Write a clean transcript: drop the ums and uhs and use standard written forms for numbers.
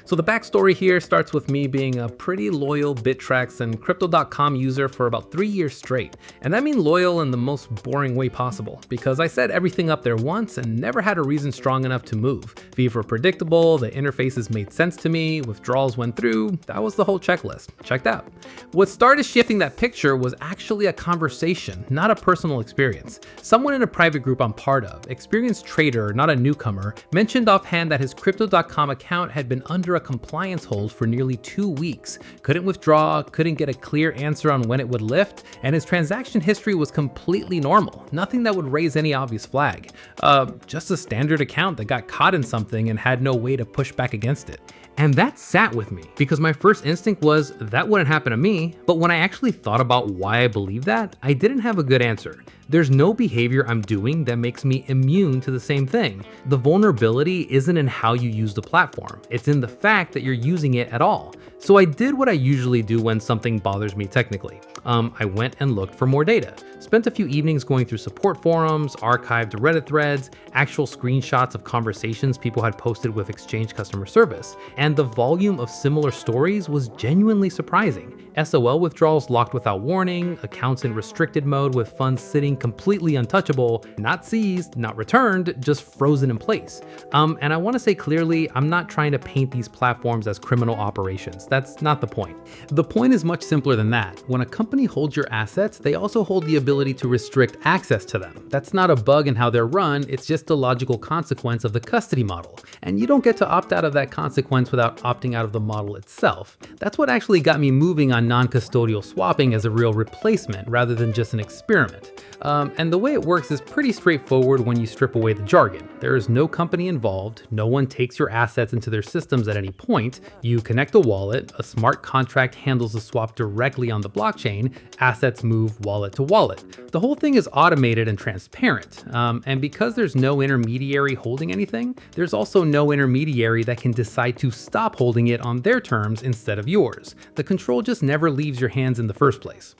So the backstory here starts with me being a pretty loyal Bittrex and Crypto.com user for about 3 years straight. And I mean loyal in the most boring way possible, because I set everything up there once and never had a reason strong enough to move. Fees were predictable, the interfaces made sense to me, withdrawals went through, that was the whole checklist. Checked out. What started shifting that picture was actually a conversation, not a personal experience. Someone in a private group I'm part of, experienced trader, not a newcomer, mentioned offhand that his Crypto.com account had been under a compliance hold for nearly 2 weeks, couldn't withdraw, couldn't get a clear answer on when it would lift, and his transaction history was completely normal, nothing that would raise any obvious flag. Just a standard account that got caught in something and had no way to push back against it. And that sat with me, because my first instinct was that wouldn't happen to me, but when I actually thought about why I believe that, I didn't have a good answer. There's no behavior I'm doing that makes me immune to the same thing. The vulnerability isn't in how you use the platform, it's in the fact that you're using it at all. So I did what I usually do when something bothers me technically. I went and looked for more data. Spent a few evenings going through support forums, archived Reddit threads, actual screenshots of conversations people had posted with Exchange customer service, and the volume of similar stories was genuinely surprising. SOL withdrawals locked without warning, accounts in restricted mode with funds sitting completely untouchable, not seized, not returned, just frozen in place. And I want to say clearly, I'm not trying to paint these platforms as criminal operations. That's not the point. The point is much simpler than that. When a company holds your assets, they also hold the ability to restrict access to them. That's not a bug in how they're run, it's just a logical consequence of the custody model. And you don't get to opt out of that consequence without opting out of the model itself. That's what actually got me moving on non-custodial swapping as a real replacement rather than just an experiment. And the way it works is pretty straightforward when you strip away the jargon. There is no company involved, no one takes your assets into their systems at any point, you connect a wallet, a smart contract handles the swap directly on the blockchain, assets move wallet to wallet. The whole thing is automated and transparent, and because there's no intermediary holding anything, there's also no intermediary that can decide to stop holding it on their terms instead of yours. The control just never leaves your hands in the first place.